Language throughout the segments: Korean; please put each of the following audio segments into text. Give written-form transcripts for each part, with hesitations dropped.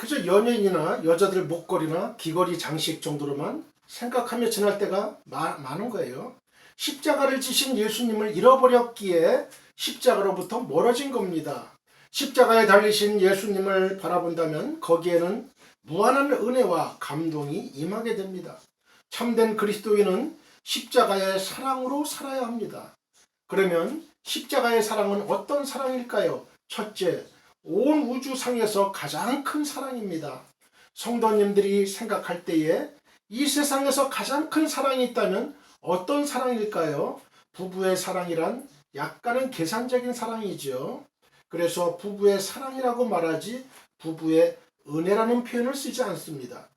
그저 연예인이나 여자들 목걸이나 귀걸이 장식 정도로만 생각하며 지날 때가 많은 거예요. 십자가를 지신 예수님을 잃어버렸기에 십자가로부터 멀어진 겁니다. 십자가에 달리신 예수님을 바라본다면 거기에는 무한한 은혜와 감동이 임하게 됩니다. 참된 그리스도인은 십자가의 사랑으로 살아야 합니다. 그러면 십자가의 사랑은 어떤 사랑일까요? 첫째, 온 우주상에서 가장 큰 사랑입니다. 성도님들이 생각할 때에 이 세상에서 가장 큰 사랑이 있다면 어떤 사랑일까요? 부부의 사랑이란 약간은 계산적인 사랑이죠. 그래서 부부의 사랑이라고 말하지 부부의 은혜라는 표현을 쓰지 않습니다.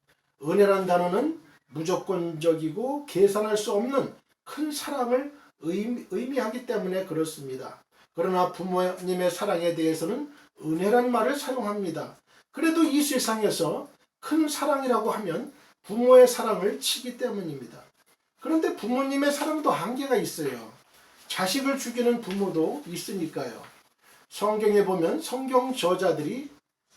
은혜란 단어는 무조건적이고 계산할 수 없는 큰 사랑을 의미하기 때문에 그렇습니다. 그러나 부모님의 사랑에 대해서는 은혜란 말을 사용합니다. 그래도 이 세상에서 큰 사랑이라고 하면 부모의 사랑을 치기 때문입니다. 그런데 부모님의 사랑도 한계가 있어요. 자식을 죽이는 부모도 있으니까요. 성경에 보면 성경 저자들이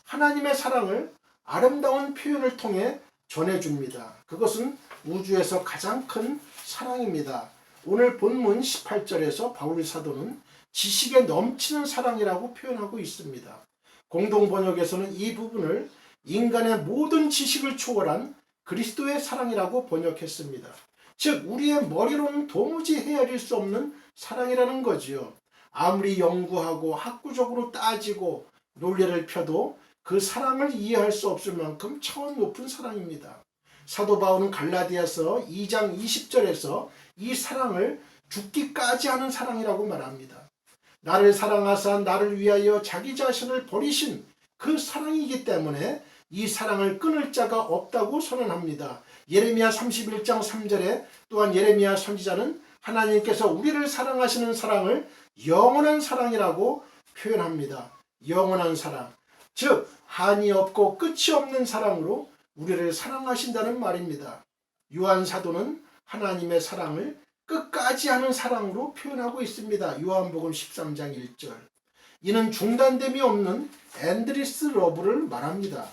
하나님의 사랑을 아름다운 표현을 통해 전해줍니다. 그것은 우주에서 가장 큰 사랑입니다. 오늘 본문 18절에서 바울 사도는 지식에 넘치는 사랑이라고 표현하고 있습니다. 공동 번역에서는 이 부분을 인간의 모든 지식을 초월한 그리스도의 사랑이라고 번역했습니다. 즉 우리의 머리로는 도무지 헤아릴 수 없는 사랑이라는 거지요. 아무리 연구하고 학구적으로 따지고 논리를 펴도 그 사랑을 이해할 수 없을 만큼 차원 높은 사랑입니다. 사도 바울은 갈라디아서 2장 20절에서 이 사랑을 죽기까지 하는 사랑이라고 말합니다. 나를 사랑하사 나를 위하여 자기 자신을 버리신 그 사랑이기 때문에 이 사랑을 끊을 자가 없다고 선언합니다. 예레미야 31장 3절에 또한 예레미야 선지자는 하나님께서 우리를 사랑하시는 사랑을 영원한 사랑이라고 표현합니다. 영원한 사랑, 즉 한이 없고 끝이 없는 사랑으로 우리를 사랑하신다는 말입니다. 요한 사도는 하나님의 사랑을 끝까지 하는 사랑으로 표현하고 있습니다. 요한복음 13장 1절. 이는 중단됨이 없는 엔드리스 러브를 말합니다.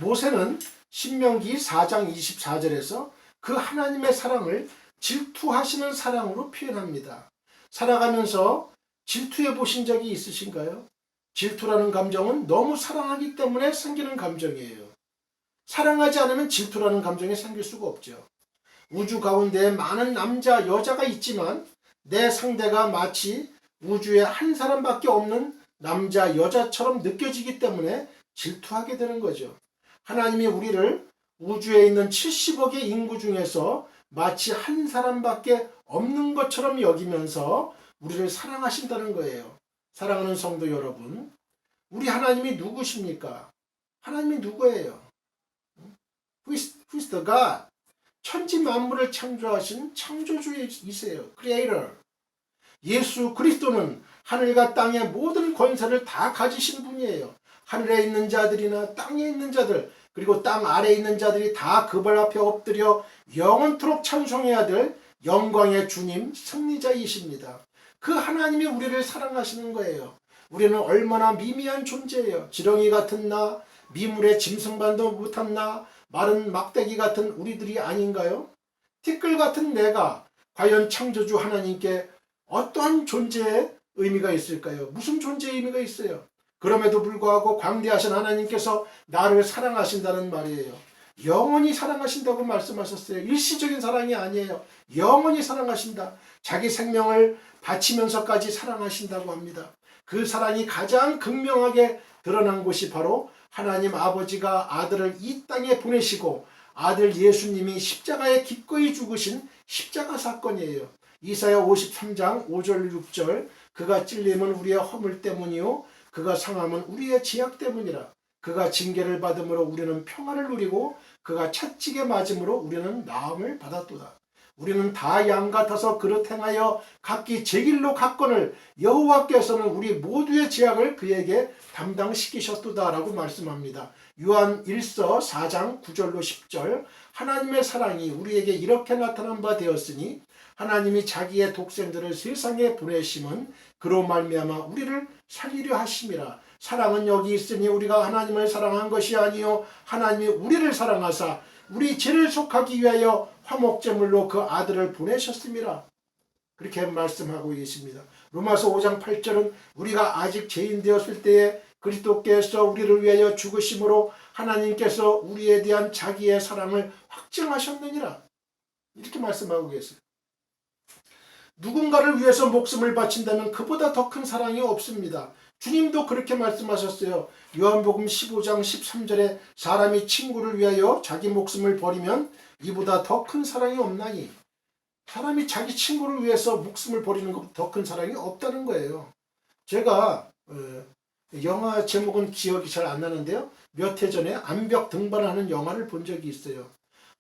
모세는 신명기 4장 24절에서 그 하나님의 사랑을 질투하시는 사랑으로 표현합니다. 살아가면서 질투해 보신 적이 있으신가요? 질투라는 감정은 너무 사랑하기 때문에 생기는 감정이에요. 사랑하지 않으면 질투라는 감정이 생길 수가 없죠. 우주 가운데 많은 남자, 여자가 있지만 내 상대가 마치 우주에 한 사람밖에 없는 남자, 여자처럼 느껴지기 때문에 질투하게 되는 거죠. 하나님이 우리를 우주에 있는 70억의 인구 중에서 마치 한 사람밖에 없는 것처럼 여기면서 우리를 사랑하신다는 거예요. 사랑하는 성도 여러분, 우리 하나님이 누구십니까? 하나님이 누구예요? Who is the God? 천지 만물을 창조하신 창조주이세요. Creator. 예수 그리스도는 하늘과 땅의 모든 권세를 다 가지신 분이에요. 하늘에 있는 자들이나 땅에 있는 자들, 그리고 땅 아래에 있는 자들이 다 그 발 앞에 엎드려 영원토록 찬송해야 될 영광의 주님, 승리자이십니다. 그 하나님이 우리를 사랑하시는 거예요. 우리는 얼마나 미미한 존재예요. 지렁이 같은 나, 미물의 짐승반도 못한 나, 마른 막대기 같은 우리들이 아닌가요? 티끌 같은 내가 과연 창조주 하나님께 어떠한 존재의 의미가 있을까요? 무슨 존재의 의미가 있어요? 그럼에도 불구하고 광대하신 하나님께서 나를 사랑하신다는 말이에요. 영원히 사랑하신다고 말씀하셨어요. 일시적인 사랑이 아니에요. 영원히 사랑하신다. 자기 생명을 바치면서까지 사랑하신다고 합니다. 그 사랑이 가장 극명하게 드러난 곳이 바로 하나님 아버지가 아들을 이 땅에 보내시고 아들 예수님이 십자가에 기꺼이 죽으신 십자가 사건이에요. 이사야 53장 5절 6절 그가 찔림은 우리의 허물 때문이요 그가 상함은 우리의 죄악 때문이라. 그가 징계를 받음으로 우리는 평안을 누리고 그가 채찍에 맞음으로 우리는 나음을 받았도다. 우리는 다 양 같아서 그릇 행하여 각기 제 길로 갔거늘 여호와께서는 우리 모두의 죄악을 그에게 담당시키셨도다 라고 말씀합니다. 요한 1서 4장 9절로 10절 하나님의 사랑이 우리에게 이렇게 나타난 바 되었으니 하나님이 자기의 독생들을 세상에 보내심은 그로 말미암아 우리를 살리려 하심이라. 사랑은 여기 있으니 우리가 하나님을 사랑한 것이 아니요 하나님이 우리를 사랑하사 우리 죄를 속하기 위하여 화목제물로 그 아들을 보내셨습니다. 그렇게 말씀하고 계십니다. 로마서 5장 8절은 우리가 아직 죄인 되었을 때에 그리스도께서 우리를 위하여 죽으심으로 하나님께서 우리에 대한 자기의 사랑을 확증하셨느니라. 이렇게 말씀하고 계세요. 누군가를 위해서 목숨을 바친다면 그보다 더 큰 사랑이 없습니다. 주님도 그렇게 말씀하셨어요. 요한복음 15장 13절에 사람이 친구를 위하여 자기 목숨을 버리면 이보다 더 큰 사랑이 없나니. 사람이 자기 친구를 위해서 목숨을 버리는 것보다 더 큰 사랑이 없다는 거예요. 제가 영화 제목은 기억이 잘 안 나는데요. 몇 해 전에 암벽 등반하는 영화를 본 적이 있어요.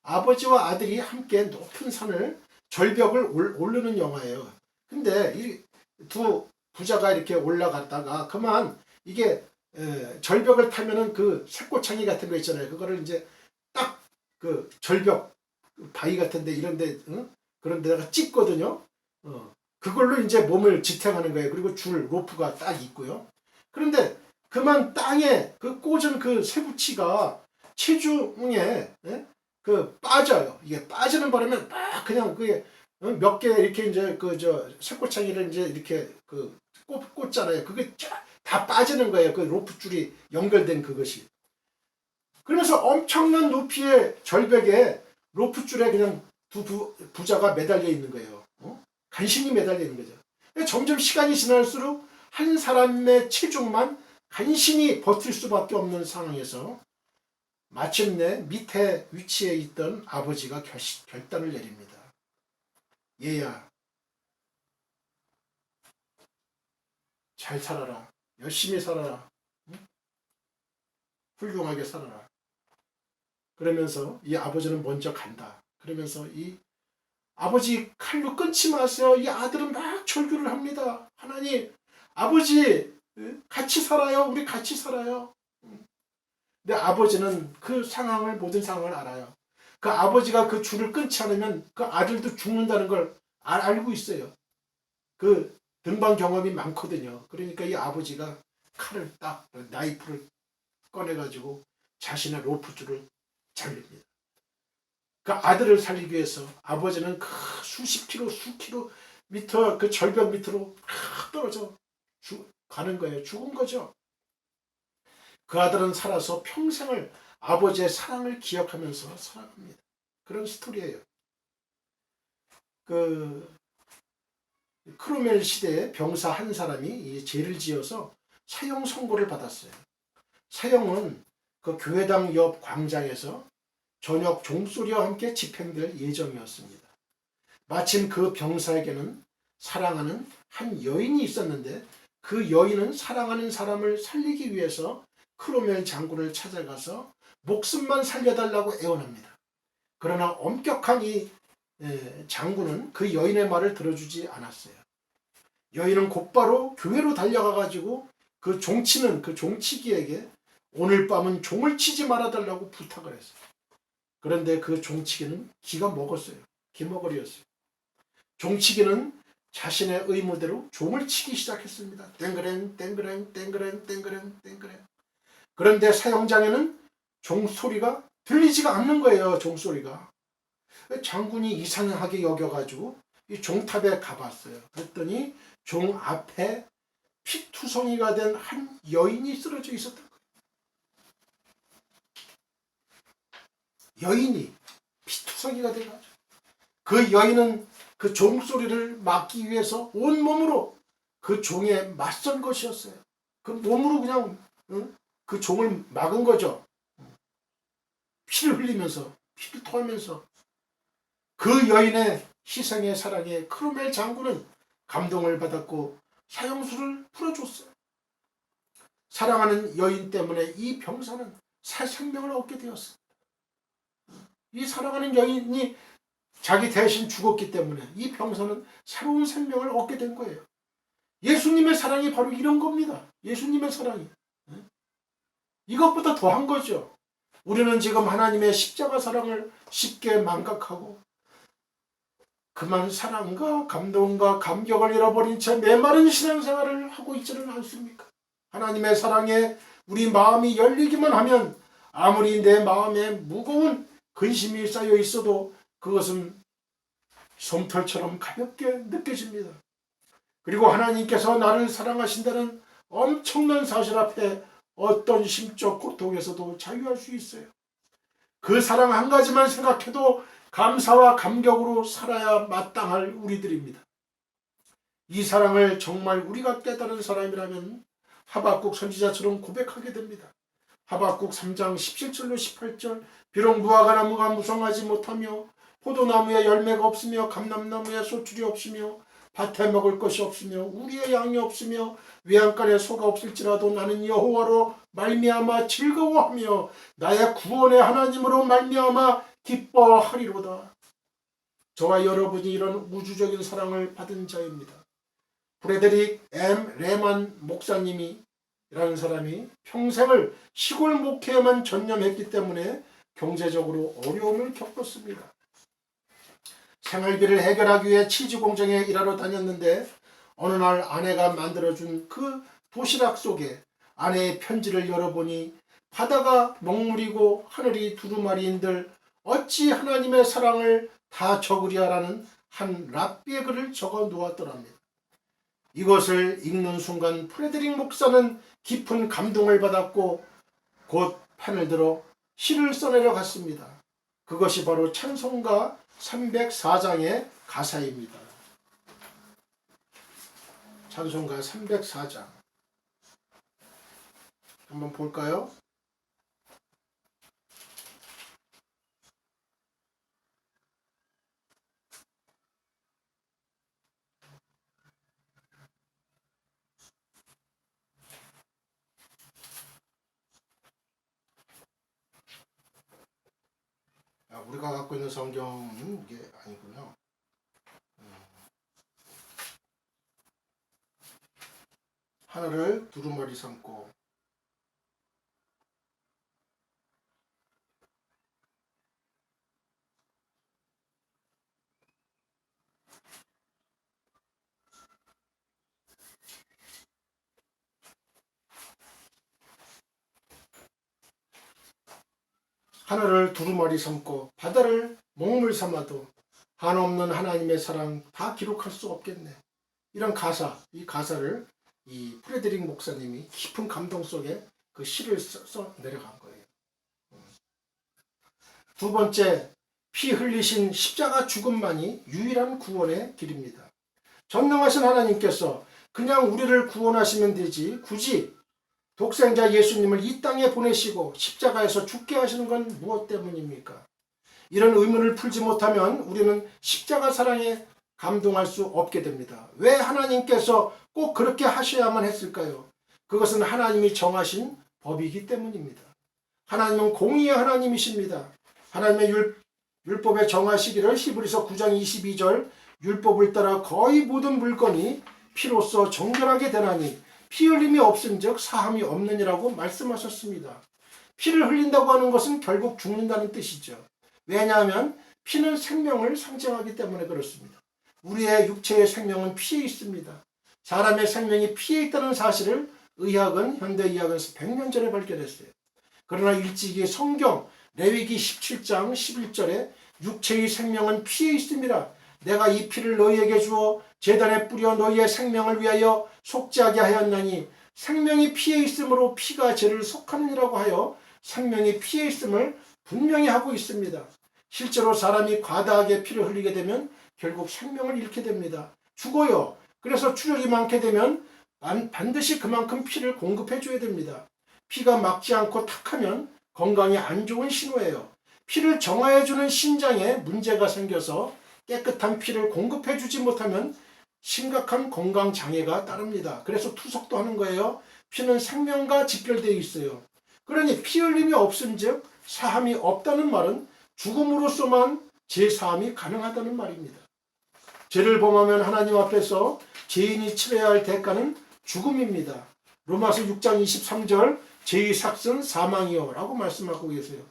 아버지와 아들이 함께 높은 산을 절벽을 오르는 영화예요. 근데 이 두 부자가 이렇게 올라갔다가 그만 이게 절벽을 타면은 그 쇠꼬창이 같은 거 있잖아요. 그거를 이제 딱 그 절벽 바위 같은데 이런데 그런 데다가 찝거든요. 그걸로 이제 몸을 지탱하는 거예요. 그리고 줄 로프가 딱 있고요. 그런데 그만 땅에 그 꽂은 그 쇠붙이가 체중에 그 빠져요. 이게 빠지는 바람에 막 그냥 그게 몇 개 이렇게 이제 그 저 쇠꼬창이를 이제 이렇게 그 꽂잖아요. 그게 다 빠지는 거예요. 그 로프 줄이 연결된 그것이. 그러면서 엄청난 높이의 절벽에 로프 줄에 그냥 두 부자가 매달려 있는 거예요. 간신히 매달려 있는 거죠. 점점 시간이 지날수록 한 사람의 체중만 간신히 버틸 수밖에 없는 상황에서 마침내 밑에 위치해 있던 아버지가 결단을 내립니다. 얘야, 잘 살아라. 열심히 살아라. 훌륭하게 살아라. 그러면서 이 아버지는 먼저 간다. 그러면서 이 아버지 칼로 끊지 마세요. 이 아들은 막 절규를 합니다. 하나님, 아버지 같이 살아요. 우리 같이 살아요. 근데 아버지는 그 상황을 모든 상황을 알아요. 그 아버지가 그 줄을 끊지 않으면 그 아들도 죽는다는 걸 알고 있어요. 그 등반 경험이 많거든요. 그러니까 이 아버지가 칼을 딱 나이프를 꺼내가지고 자신의 로프줄을 잘립니다. 그 아들을 살리기 위해서 아버지는 그 수십 킬로, 수킬로미터 그 절벽 밑으로 떨어져 가는 거예요. 죽은 거죠. 그 아들은 살아서 평생을 아버지의 사랑을 기억하면서 살아갑니다. 그런 스토리예요. 그 크로멜 시대에 병사 한 사람이 죄를 지어서 사형 선고를 받았어요. 사형은 그 교회당 옆 광장에서 저녁 종소리와 함께 집행될 예정이었습니다. 마침 그 병사에게는 사랑하는 한 여인이 있었는데 그 여인은 사랑하는 사람을 살리기 위해서 크로멜 장군을 찾아가서 목숨만 살려달라고 애원합니다. 그러나 엄격한 이 장군은 그 여인의 말을 들어주지 않았어요. 여인은 곧바로 교회로 달려가가지고 그 종치는 그 종치기에게 오늘 밤은 종을 치지 말아달라고 부탁을 했어요. 그런데 그 종치기는 기가 먹었어요. 기머거리였어요. 종치기는 자신의 의무대로 종을 치기 시작했습니다. 땡그랭 땡그랭 땡그랭 땡그랭 땡그랭. 그런데 사형장에는 종소리가 들리지가 않는 거예요. 종소리가. 장군이 이상하게 여겨가지고 이 종탑에 가봤어요. 그랬더니 종 앞에 피투성이가 된 한 여인이 쓰러져 있었던 거예요. 여인이 피투성이가 돼가지고 그 여인은 그 종소리를 막기 위해서 온몸으로 그 종에 맞선 것이었어요. 그 몸으로 그냥 그 종을 막은 거죠. 피를 흘리면서 피를 토하면서 그 여인의 희생의 사랑에 크로멜 장군은 감동을 받았고 사형수를 풀어줬어요. 사랑하는 여인 때문에 이 병사는 새 생명을 얻게 되었습니다. 이 사랑하는 여인이 자기 대신 죽었기 때문에 이 병사는 새로운 생명을 얻게 된 거예요. 예수님의 사랑이 바로 이런 겁니다. 예수님의 사랑이. 이것보다 더한 거죠. 우리는 지금 하나님의 십자가 사랑을 쉽게 망각하고 그만 사랑과 감동과 감격을 잃어버린 채 메마른 신앙생활을 하고 있지는 않습니까? 하나님의 사랑에 우리 마음이 열리기만 하면 아무리 내 마음에 무거운 근심이 쌓여 있어도 그것은 솜털처럼 가볍게 느껴집니다. 그리고 하나님께서 나를 사랑하신다는 엄청난 사실 앞에 어떤 심적 고통에서도 자유할 수 있어요. 그 사랑 한 가지만 생각해도 감사와 감격으로 살아야 마땅할 우리들입니다. 이 사랑을 정말 우리가 깨달은 사람이라면 하박국 선지자처럼 고백하게 됩니다. 하박국 3장 17절로 18절 비록 무화과 나무가 무성하지 못하며 포도나무에 열매가 없으며 감람나무에 소출이 없으며 밭에 먹을 것이 없으며 우리의 양이 없으며 외양간에 소가 없을지라도 나는 여호와로 말미암아 즐거워하며 나의 구원의 하나님으로 말미암아 기뻐하리로다. 저와 여러분이 이런 우주적인 사랑을 받은 자입니다. 프레데릭 M. 레만 목사님이 라는 사람이 평생을 시골 목회에만 전념했기 때문에 경제적으로 어려움을 겪었습니다. 생활비를 해결하기 위해 치즈 공장에 일하러 다녔는데 어느 날 아내가 만들어준 그 도시락 속에 아내의 편지를 열어보니 바다가 먹물이고 하늘이 두루마리인들 어찌 하나님의 사랑을 다 적으랴라는 한 랍비의 글을 적어 놓았더랍니다. 이것을 읽는 순간 프레드릭 목사는 깊은 감동을 받았고 곧 펜을 들어 시를 써내려 갔습니다. 그것이 바로 찬송가 304장의 가사입니다. 찬송가 304장 한번 볼까요? 우리가 갖고 있는 성경은 이게 아니군요. 하늘을 두루마리 삼고 하늘을 두루마리 삼고 바다를 먹물 삼아도 한없는 하나님의 사랑 다 기록할 수 없겠네. 이런 가사, 이 가사를 이 프레드릭 목사님이 깊은 감동 속에 그 시를 써 내려간 거예요. 두 번째, 피 흘리신 십자가 죽음만이 유일한 구원의 길입니다. 전능하신 하나님께서 그냥 우리를 구원하시면 되지 굳이 독생자 예수님을 이 땅에 보내시고 십자가에서 죽게 하시는 건 무엇 때문입니까? 이런 의문을 풀지 못하면 우리는 십자가 사랑에 감동할 수 없게 됩니다. 왜 하나님께서 꼭 그렇게 하셔야만 했을까요? 그것은 하나님이 정하신 법이기 때문입니다. 하나님은 공의의 하나님이십니다. 하나님의 율법에 정하시기를 히브리서 9장 22절 율법을 따라 거의 모든 물건이 피로써 정결하게 되나니 피 흘림이 없은즉 사함이 없느니라고 말씀하셨습니다. 피를 흘린다고 하는 것은 결국 죽는다는 뜻이죠. 왜냐하면 피는 생명을 상징하기 때문에 그렇습니다. 우리의 육체의 생명은 피에 있습니다. 사람의 생명이 피에 있다는 사실을 의학은 현대의학은 100년 전에 발견했어요. 그러나 일찍이 성경 레위기 17장 11절에 육체의 생명은 피에 있습니다. 내가 이 피를 너희에게 주어 제단에 뿌려 너희의 생명을 위하여 속죄하게 하였나니 생명이 피에 있으므로 피가 죄를 속하느니라고 하여 생명이 피에 있음을 분명히 하고 있습니다. 실제로 사람이 과다하게 피를 흘리게 되면 결국 생명을 잃게 됩니다. 죽어요. 그래서 출혈이 많게 되면 반드시 그만큼 피를 공급해 줘야 됩니다. 피가 막지 않고 탁하면 건강에 안 좋은 신호예요. 피를 정화해 주는 신장에 문제가 생겨서 깨끗한 피를 공급해 주지 못하면 심각한 건강 장애가 따릅니다. 그래서 투석도 하는 거예요. 피는 생명과 직결되어 있어요. 그러니 피 흘림이 없은즉 사함이 없다는 말은 죽음으로서만 제사함이 가능하다는 말입니다. 죄를 범하면 하나님 앞에서 죄인이 치러야 할 대가는 죽음입니다. 로마서 6장 23절 죄의 삭은 사망이요 라고 말씀하고 계세요.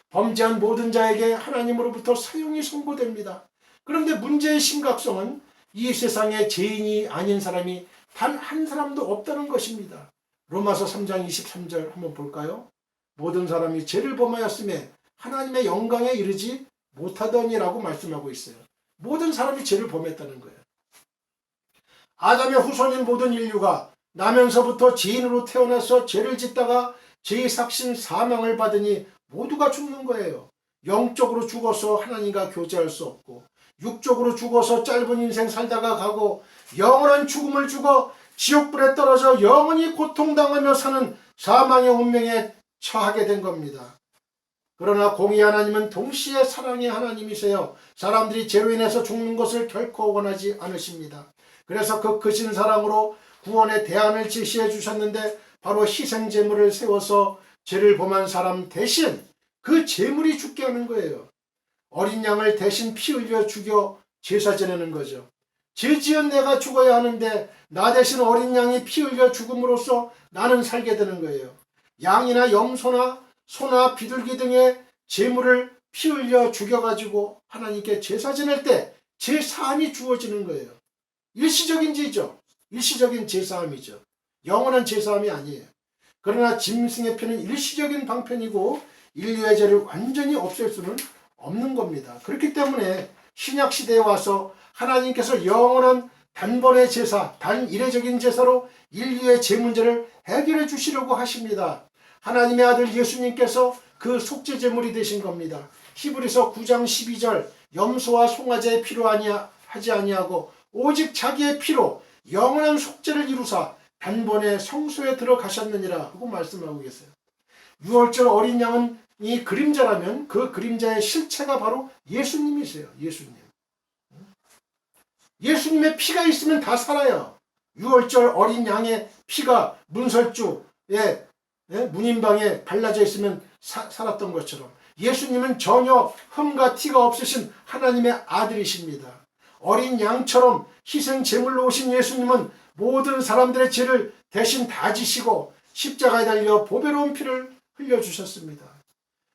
범죄한 모든 자에게 하나님으로부터 사형이 선고됩니다. 그런데 문제의 심각성은 이 세상에 죄인이 아닌 사람이 단 한 사람도 없다는 것입니다. 로마서 3장 23절 한번 볼까요? 모든 사람이 죄를 범하였음에 하나님의 영광에 이르지 못하더니라고 말씀하고 있어요. 모든 사람이 죄를 범했다는 거예요. 아담의 후손인 모든 인류가 나면서부터 죄인으로 태어나서 죄를 짓다가 죄의 삭신 사망을 받으니 모두가 죽는 거예요. 영적으로 죽어서 하나님과 교제할 수 없고, 육적으로 죽어서 짧은 인생 살다가 가고, 영원한 죽음을 죽어 지옥불에 떨어져 영원히 고통당하며 사는 사망의 운명에 처하게 된 겁니다. 그러나 공의 하나님은 동시에 사랑의 하나님이세요. 사람들이 죄로 인해서 죽는 것을 결코 원하지 않으십니다. 그래서 그 크신 사랑으로 구원의 대안을 제시해 주셨는데, 바로 희생제물을 세워서 죄를 범한 사람 대신 그 제물이 죽게 하는 거예요. 어린 양을 대신 피 흘려 죽여 제사 지내는 거죠. 죄 지은 내가 죽어야 하는데 나 대신 어린 양이 피 흘려 죽음으로써 나는 살게 되는 거예요. 양이나 염소나 소나 비둘기 등의 제물을 피 흘려 죽여가지고 하나님께 제사 지낼 때 제사함이 주어지는 거예요. 일시적인 죄죠. 일시적인 제사함이죠. 영원한 제사함이 아니에요. 그러나 짐승의 피는 일시적인 방편이고 인류의 죄를 완전히 없앨 수는 없는 겁니다. 그렇기 때문에 신약시대에 와서 하나님께서 영원한 단번의 제사, 단일회적인 제사로 인류의 죄 문제를 해결해 주시려고 하십니다. 하나님의 아들 예수님께서 그 속죄제물이 되신 겁니다. 히브리서 9장 12절 염소와 송아지의 피로 하지 아니하고 오직 자기의 피로 영원한 속죄를 이루사 단번에 성소에 들어가셨느니라 하고 말씀하고 계세요. 유월절 어린 양은 이 그림자라면 그 그림자의 실체가 바로 예수님이세요. 예수님. 예수님의 피가 있으면 다 살아요. 유월절 어린 양의 피가 문설주에 문인방에 발라져 있으면 살았던 것처럼 예수님은 전혀 흠과 티가 없으신 하나님의 아들이십니다. 어린 양처럼 희생 제물로 오신 예수님은 모든 사람들의 죄를 대신 다 지시고 십자가에 달려 보배로운 피를 흘려주셨습니다.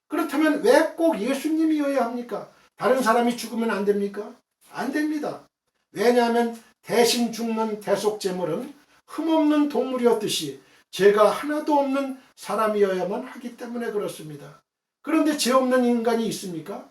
그렇다면 왜 꼭 예수님이어야 합니까? 다른 사람이 죽으면 안 됩니까? 안 됩니다. 왜냐하면 대신 죽는 대속제물은 흠없는 동물이었듯이 죄가 하나도 없는 사람이어야만 하기 때문에 그렇습니다. 그런데 죄 없는 인간이 있습니까?